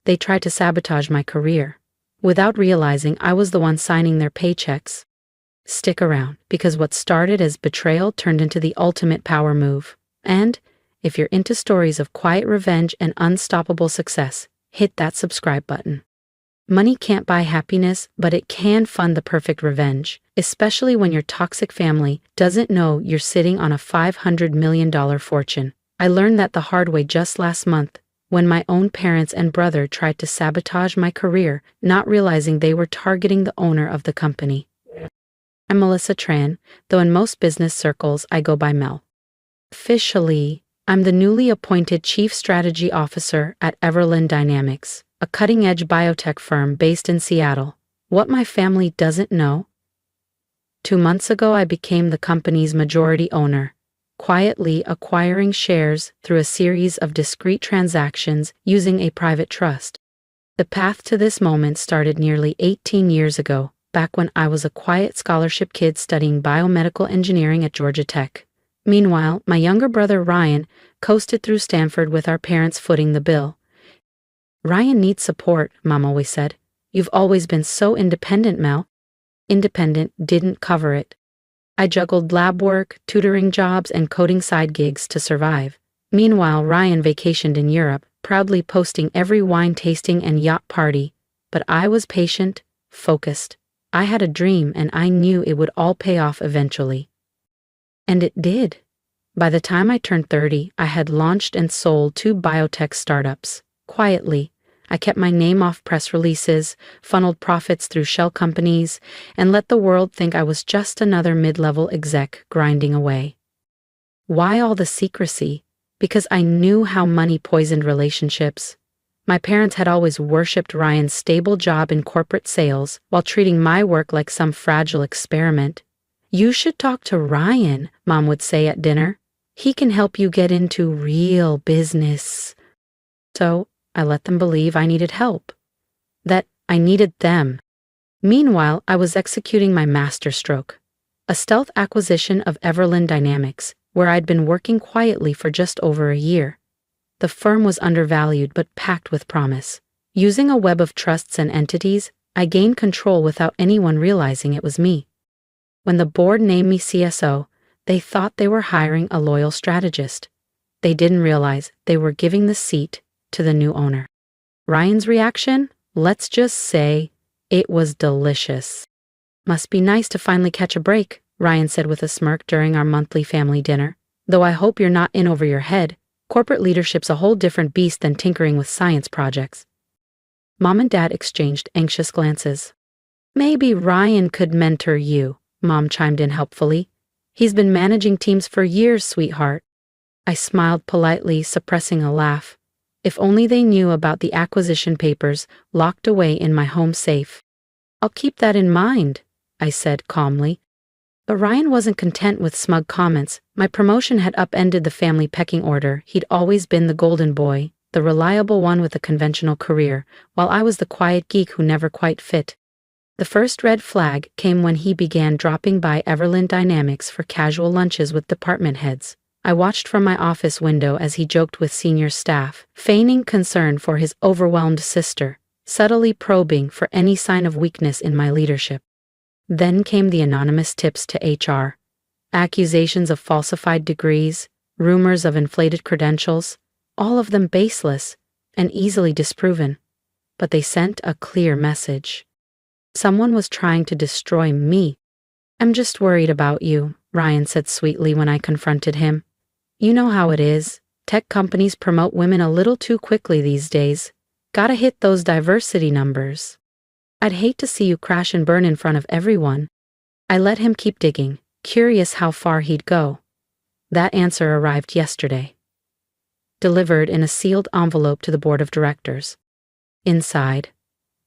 They tried to sabotage my career. Without realizing I was the one signing their paychecks. Stick around, because what started as betrayal turned into the ultimate power move. And, if you're into stories of quiet revenge and unstoppable success, hit that subscribe button. Money can't buy happiness, but it can fund the perfect revenge, especially when your toxic family doesn't know you're sitting on a $500 million fortune. I learned that the hard way just last month, when my own parents and brother tried to sabotage my career, not realizing they were targeting the owner of the company. I'm Melissa Tran, though in most business circles I go by Mel. Officially, I'm the newly appointed Chief Strategy Officer at Everlyn Dynamics, a cutting-edge biotech firm based in Seattle. What my family doesn't know? 2 months ago I became the company's majority owner, quietly acquiring shares through a series of discrete transactions using a private trust. The path to this moment started nearly 18 years ago, back when I was a quiet scholarship kid studying biomedical engineering at Georgia Tech. Meanwhile, my younger brother Ryan coasted through Stanford with our parents footing the bill. "Ryan needs support," Mom always said. "You've always been so independent, Mel." Independent didn't cover it. I juggled lab work, tutoring jobs, and coding side gigs to survive. Meanwhile, Ryan vacationed in Europe, proudly posting every wine tasting and yacht party. But I was patient, focused. I had a dream, and I knew it would all pay off eventually. And it did. By the time I turned 30, I had launched and sold 2 biotech startups. Quietly, I kept my name off press releases, funneled profits through shell companies, and let the world think I was just another mid-level exec grinding away. Why all the secrecy? Because I knew how money poisoned relationships. My parents had always worshipped Ryan's stable job in corporate sales while treating my work like some fragile experiment. "You should talk to Ryan," Mom would say at dinner. "He can help you get into real business." So, I let them believe I needed help. That I needed them. Meanwhile, I was executing my masterstroke. A stealth acquisition of Everlyn Dynamics, where I'd been working quietly for just over a year. The firm was undervalued but packed with promise. Using a web of trusts and entities, I gained control without anyone realizing it was me. When the board named me CSO, they thought they were hiring a loyal strategist. They didn't realize they were giving the seat to the new owner. Ryan's reaction? Let's just say, it was delicious. "Must be nice to finally catch a break," Ryan said with a smirk during our monthly family dinner. "Though I hope you're not in over your head. Corporate leadership's a whole different beast than tinkering with science projects." Mom and Dad exchanged anxious glances. "Maybe Ryan could mentor you," Mom chimed in helpfully. "He's been managing teams for years, sweetheart." I smiled politely, suppressing a laugh. If only they knew about the acquisition papers locked away in my home safe. "I'll keep that in mind," I said calmly. But Ryan wasn't content with smug comments. My promotion had upended the family pecking order. He'd always been the golden boy, the reliable one with a conventional career, while I was the quiet geek who never quite fit. The first red flag came when he began dropping by Everlyn Dynamics for casual lunches with department heads. I watched from my office window as he joked with senior staff, feigning concern for his overwhelmed sister, subtly probing for any sign of weakness in my leadership. Then came the anonymous tips to HR. Accusations of falsified degrees, rumors of inflated credentials, all of them baseless and easily disproven. But they sent a clear message. Someone was trying to destroy me. "I'm just worried about you," Ryan said sweetly when I confronted him. "You know how it is. Tech companies promote women a little too quickly these days. Gotta hit those diversity numbers. I'd hate to see you crash and burn in front of everyone." I let him keep digging, curious how far he'd go. That answer arrived yesterday. Delivered in a sealed envelope to the board of directors. Inside,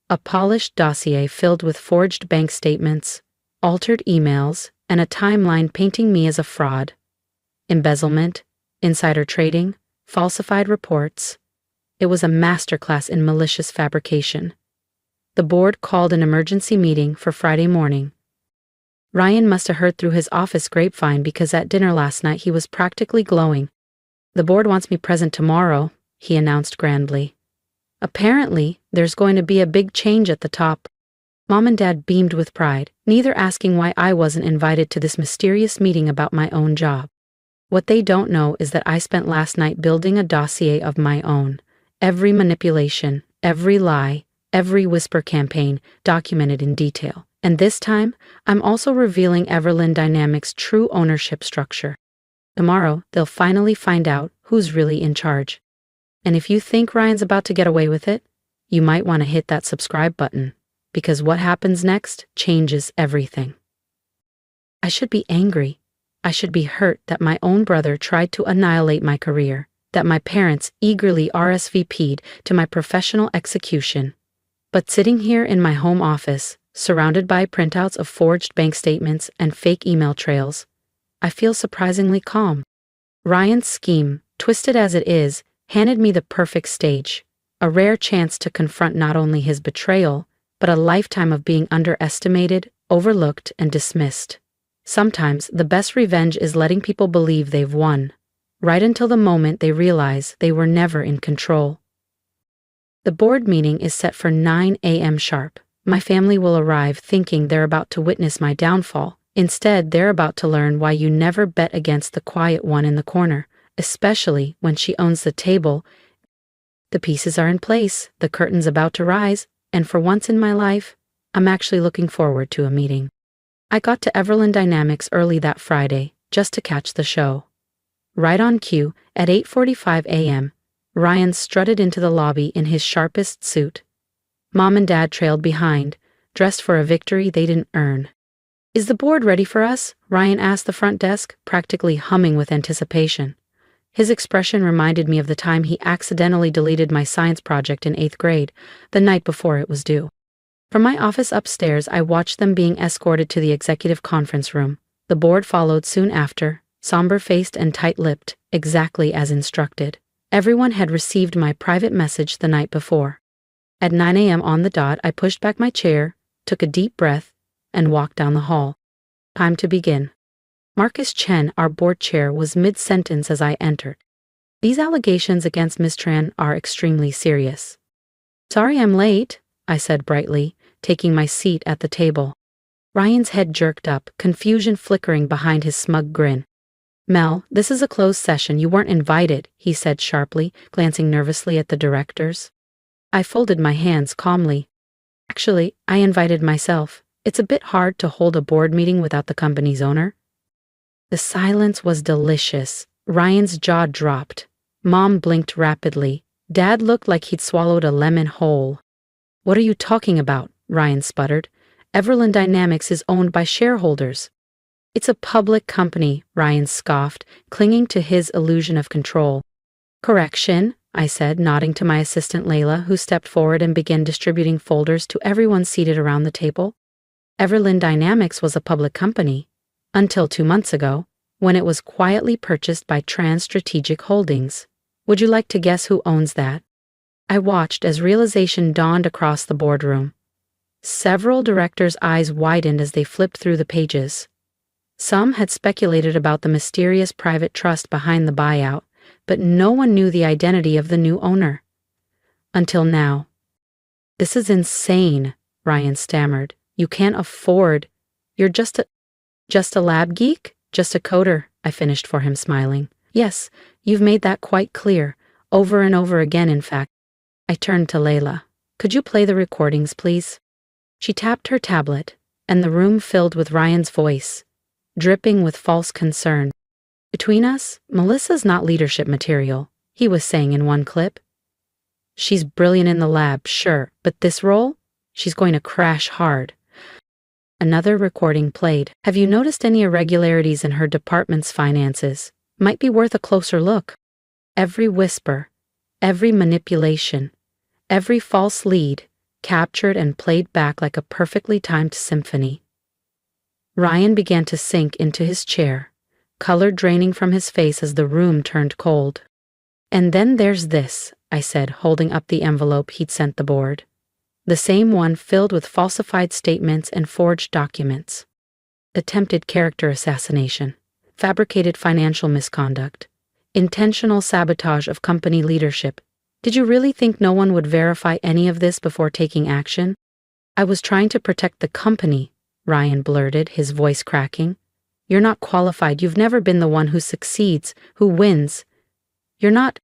a polished dossier filled with forged bank statements, altered emails, and a timeline painting me as a fraud. Embezzlement, insider trading, falsified reports. It was a masterclass in malicious fabrication. The board called an emergency meeting for Friday morning. Ryan must have heard through his office grapevine because at dinner last night he was practically glowing. "The board wants me present tomorrow," he announced grandly. Apparently, there's going to be a big change at the top. Mom and Dad beamed with pride, neither asking why I wasn't invited to this mysterious meeting about my own job. What they don't know is that I spent last night building a dossier of my own. Every manipulation, every lie, every whisper campaign documented in detail. And this time, I'm also revealing Everlyn Dynamics' true ownership structure. Tomorrow, they'll finally find out who's really in charge. And if you think Ryan's about to get away with it, you might want to hit that subscribe button, because what happens next changes everything. I should be angry. I should be hurt that my own brother tried to annihilate my career, that my parents eagerly RSVP'd to my professional execution. But sitting here in my home office, surrounded by printouts of forged bank statements and fake email trails, I feel surprisingly calm. Ryan's scheme, twisted as it is, handed me the perfect stage, a rare chance to confront not only his betrayal, but a lifetime of being underestimated, overlooked, and dismissed. Sometimes the best revenge is letting people believe they've won, right until the moment they realize they were never in control. The board meeting is set for 9 a.m. sharp. My family will arrive thinking they're about to witness my downfall. Instead, they're about to learn why you never bet against the quiet one in the corner, especially when she owns the table. The pieces are in place, the curtain's about to rise, and for once in my life, I'm actually looking forward to a meeting. I got to Everlyn Dynamics early that Friday, just to catch the show. Right on cue, at 8:45 a.m., Ryan strutted into the lobby in his sharpest suit. Mom and Dad trailed behind, dressed for a victory they didn't earn. "Is the board ready for us?" Ryan asked the front desk, practically humming with anticipation. His expression reminded me of the time he accidentally deleted my science project in 8th grade, the night before it was due. From my office upstairs, I watched them being escorted to the executive conference room. The board followed soon after, somber-faced and tight-lipped, exactly as instructed. Everyone had received my private message the night before. At 9 a.m. on the dot, I pushed back my chair, took a deep breath, and walked down the hall. Time to begin. Marcus Chen, our board chair, was mid-sentence as I entered. "These allegations against Ms. Tran are extremely serious." "Sorry I'm late," I said brightly, taking my seat at the table. Ryan's head jerked up, confusion flickering behind his smug grin. "Mel, this is a closed session. You weren't invited," he said sharply, glancing nervously at the directors. I folded my hands calmly. "Actually, I invited myself. It's a bit hard to hold a board meeting without the company's owner." The silence was delicious. Ryan's jaw dropped. Mom blinked rapidly. Dad looked like he'd swallowed a lemon whole. "What are you talking about?" Ryan sputtered. "Everlyn Dynamics is owned by shareholders." "It's a public company," Ryan scoffed, clinging to his illusion of control. "Correction," I said, nodding to my assistant Layla, who stepped forward and began distributing folders to everyone seated around the table. Everlyn Dynamics was a public company, until 2 months ago, when it was quietly purchased by Trans Strategic Holdings. Would you like to guess who owns that? I watched as realization dawned across the boardroom. Several directors' eyes widened as they flipped through the pages. Some had speculated about the mysterious private trust behind the buyout, but no one knew the identity of the new owner. Until now. "This is insane," Ryan stammered. "You can't afford. You're just a lab geek? Just a coder," I finished for him, smiling. "Yes, you've made that quite clear, over and over again, in fact." I turned to Layla. "Could you play the recordings, please?" She tapped her tablet, and the room filled with Ryan's voice, dripping with false concern. "Between us, Melissa's not leadership material," he was saying in one clip. "She's brilliant in the lab, sure, but this role? She's going to crash hard." Another recording played. "Have you noticed any irregularities in her department's finances? Might be worth a closer look." Every whisper, every manipulation, every false lead, captured and played back like a perfectly timed symphony. Ryan began to sink into his chair, color draining from his face as the room turned cold. "And then there's this," I said, holding up the envelope he'd sent the board. The same one filled with falsified statements and forged documents. Attempted character assassination, fabricated financial misconduct, intentional sabotage of company leadership. Did you really think no one would verify any of this before taking action? I was trying to protect the company, Ryan blurted, his voice cracking. You're not qualified. You've never been the one who succeeds, who wins. You're not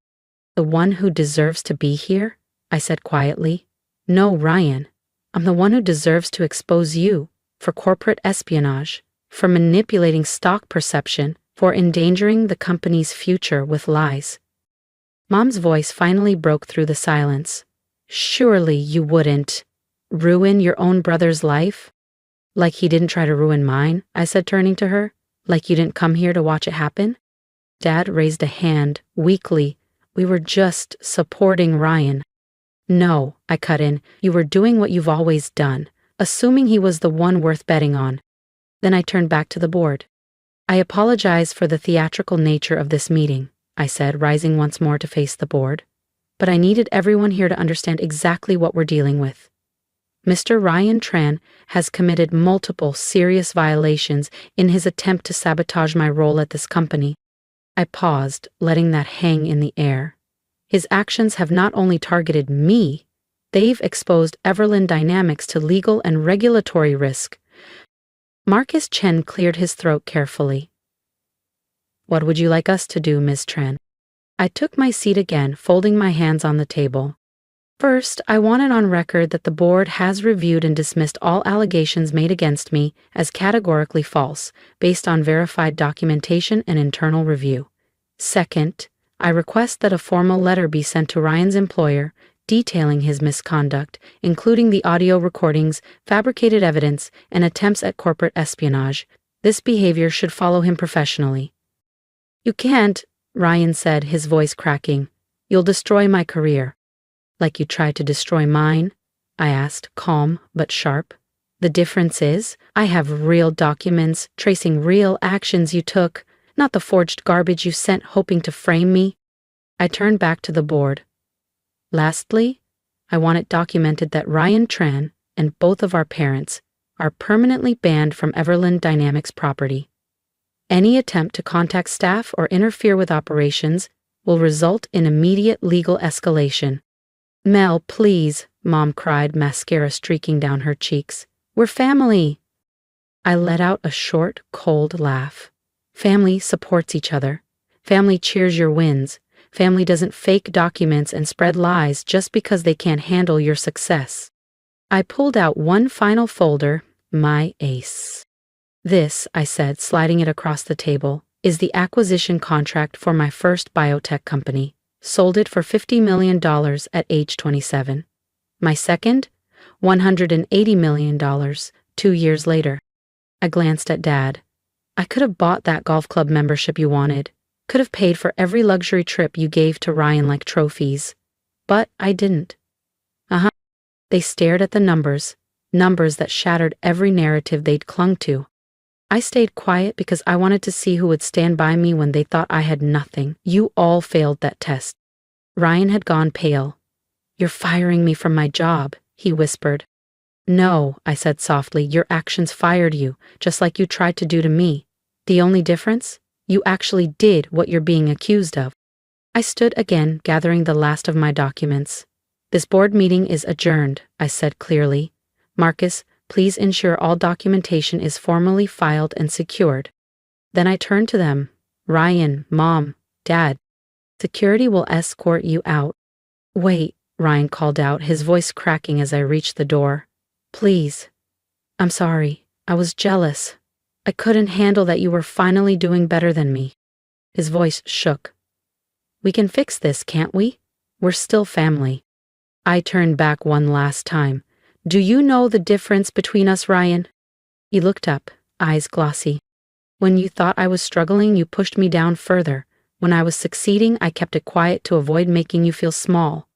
the one who deserves to be here, I said quietly. No, Ryan. I'm the one who deserves to expose you for corporate espionage, for manipulating stock perception, for endangering the company's future with lies. Mom's voice finally broke through the silence. Surely you wouldn't ruin your own brother's life? Like he didn't try to ruin mine, I said, turning to her. Like you didn't come here to watch it happen? Dad raised a hand, weakly. We were just supporting Ryan. No, I cut in, you were doing what you've always done, assuming he was the one worth betting on. Then I turned back to the board. I apologize for the theatrical nature of this meeting, I said, rising once more to face the board. But I needed everyone here to understand exactly what we're dealing with. Mr. Ryan Tran has committed multiple serious violations in his attempt to sabotage my role at this company. I paused, letting that hang in the air. His actions have not only targeted me, they've exposed Everland Dynamics to legal and regulatory risk. Marcus Chen cleared his throat carefully. What would you like us to do, Ms. Tran? I took my seat again, folding my hands on the table. First, I want it on record that the board has reviewed and dismissed all allegations made against me as categorically false, based on verified documentation and internal review. Second, I request that a formal letter be sent to Ryan's employer detailing his misconduct, including the audio recordings, fabricated evidence, and attempts at corporate espionage. This behavior should follow him professionally. You can't, Ryan said, his voice cracking. You'll destroy my career. Like you tried to destroy mine? I asked, calm but sharp. The difference is, I have real documents tracing real actions you took, not the forged garbage you sent hoping to frame me. I turned back to the board. Lastly, I want it documented that Ryan Tran and both of our parents are permanently banned from Everland Dynamics property. Any attempt to contact staff or interfere with operations will result in immediate legal escalation. Mel, please, Mom cried, mascara streaking down her cheeks. We're family. I let out a short, cold laugh. Family supports each other. Family cheers your wins. Family doesn't fake documents and spread lies just because they can't handle your success. I pulled out one final folder, my ace. This, I said, sliding it across the table, is the acquisition contract for my first biotech company. Sold it for $50 million at age 27. My second, $180 million, 2 years later. I glanced at Dad. I could have bought that golf club membership you wanted, could have paid for every luxury trip you gave to Ryan like trophies. But I didn't. They stared at the numbers that shattered every narrative they'd clung to. I stayed quiet because I wanted to see who would stand by me when they thought I had nothing. You all failed that test. Ryan had gone pale. You're firing me from my job, he whispered. No, I said softly, your actions fired you, just like you tried to do to me. The only difference? You actually did what you're being accused of. I stood again, gathering the last of my documents. This board meeting is adjourned, I said clearly. Marcus, please ensure all documentation is formally filed and secured. Then I turned to them. Ryan, Mom, Dad. Security will escort you out. Wait, Ryan called out, his voice cracking as I reached the door. Please. I'm sorry. I was jealous. I couldn't handle that you were finally doing better than me. His voice shook. We can fix this, can't we? We're still family. I turned back one last time. Do you know the difference between us, Ryan? He looked up, eyes glossy. When you thought I was struggling, you pushed me down further. When I was succeeding, I kept it quiet to avoid making you feel small.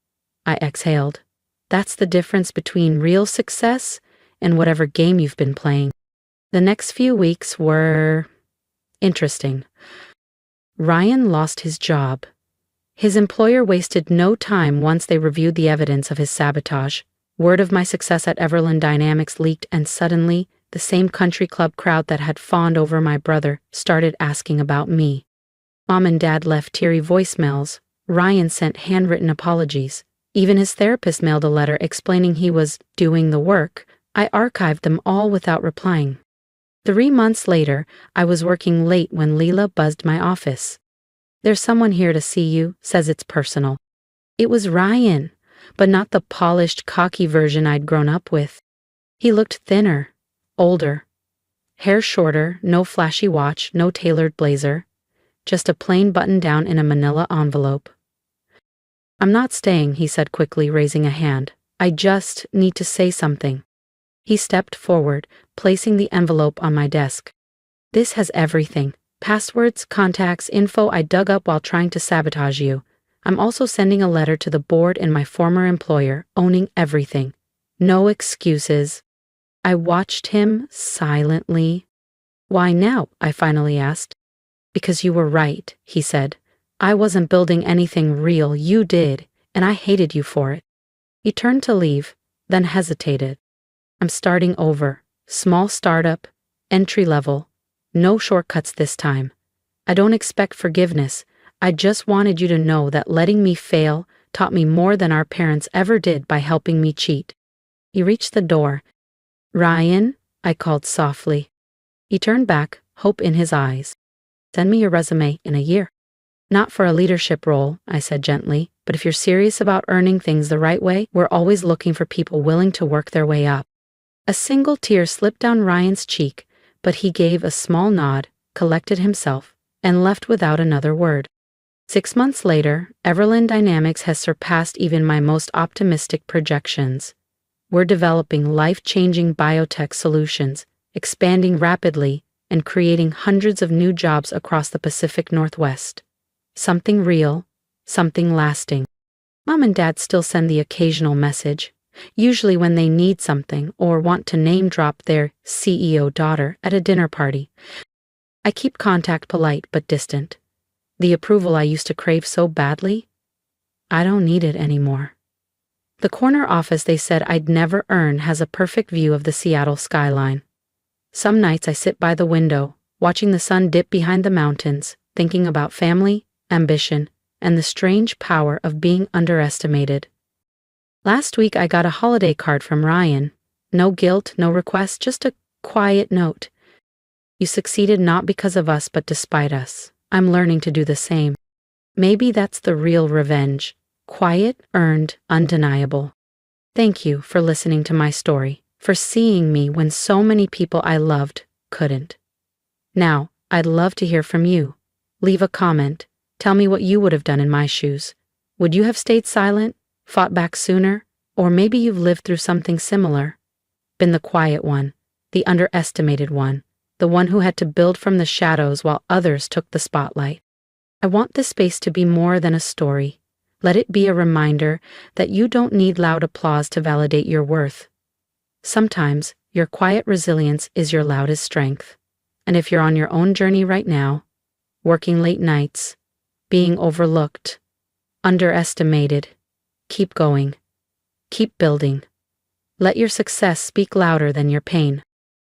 I exhaled. That's the difference between real success and whatever game you've been playing. The next few weeks were interesting. Ryan lost his job. His employer wasted no time once they reviewed the evidence of his sabotage. Word of my success at Everland Dynamics leaked, and suddenly, the same country club crowd that had fawned over my brother started asking about me. Mom and Dad left teary voicemails, Ryan sent handwritten apologies. Even his therapist mailed a letter explaining he was doing the work. I archived them all without replying. 3 months later, I was working late when Leela buzzed my office. "There's someone here to see you, says it's personal." It was Ryan, but not the polished, cocky version I'd grown up with. He looked thinner, older. Hair shorter, no flashy watch, no tailored blazer. Just a plain button-down in a manila envelope. "I'm not staying," he said quickly, raising a hand. "I just need to say something." He stepped forward, placing the envelope on my desk. "This has everything. Passwords, contacts, info I dug up while trying to sabotage you. I'm also sending a letter to the board and my former employer, owning everything. No excuses." I watched him silently. "Why now?" I finally asked. "Because you were right," he said. "I wasn't building anything real, you did, and I hated you for it." He turned to leave, then hesitated. "I'm starting over. Small startup, entry level. No shortcuts this time. I don't expect forgiveness. I just wanted you to know that letting me fail taught me more than our parents ever did by helping me cheat." He reached the door. "Ryan," I called softly. He turned back, hope in his eyes. "Send me your resume in a year." "Not for a leadership role," I said gently, "but if you're serious about earning things the right way, we're always looking for people willing to work their way up." A single tear slipped down Ryan's cheek, but he gave a small nod, collected himself, and left without another word. 6 months later, Everland Dynamics has surpassed even my most optimistic projections. We're developing life-changing biotech solutions, expanding rapidly, and creating hundreds of new jobs across the Pacific Northwest. Something real, something lasting. Mom and Dad still send the occasional message, usually when they need something or want to name-drop their CEO daughter at a dinner party. I keep contact polite but distant. The approval I used to crave so badly, I don't need it anymore. The corner office they said I'd never earn has a perfect view of the Seattle skyline. Some nights I sit by the window, watching the sun dip behind the mountains, thinking about family, ambition, and the strange power of being underestimated. Last week I got a holiday card from Ryan. No guilt, no request, just a quiet note. "You succeeded not because of us but despite us. I'm learning to do the same." Maybe that's the real revenge. Quiet, earned, undeniable. Thank you for listening to my story, for seeing me when so many people I loved couldn't. Now, I'd love to hear from you. Leave a comment. Tell me what you would have done in my shoes. Would you have stayed silent, fought back sooner, or maybe you've lived through something similar? Been the quiet one, the underestimated one, the one who had to build from the shadows while others took the spotlight. I want this space to be more than a story. Let it be a reminder that you don't need loud applause to validate your worth. Sometimes, your quiet resilience is your loudest strength. And if you're on your own journey right now, working late nights, being overlooked, underestimated, keep going. Keep building. Let your success speak louder than your pain.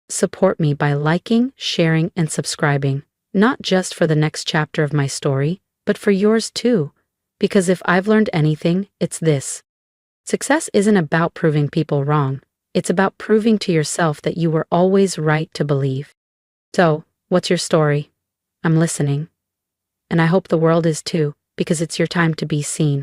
Support me by liking, sharing, and subscribing, not just for the next chapter of my story, but for yours too. Because if I've learned anything, it's this. Success isn't about proving people wrong. It's about proving to yourself that you were always right to believe. So, what's your story? I'm listening. And I hope the world is too, because it's your time to be seen.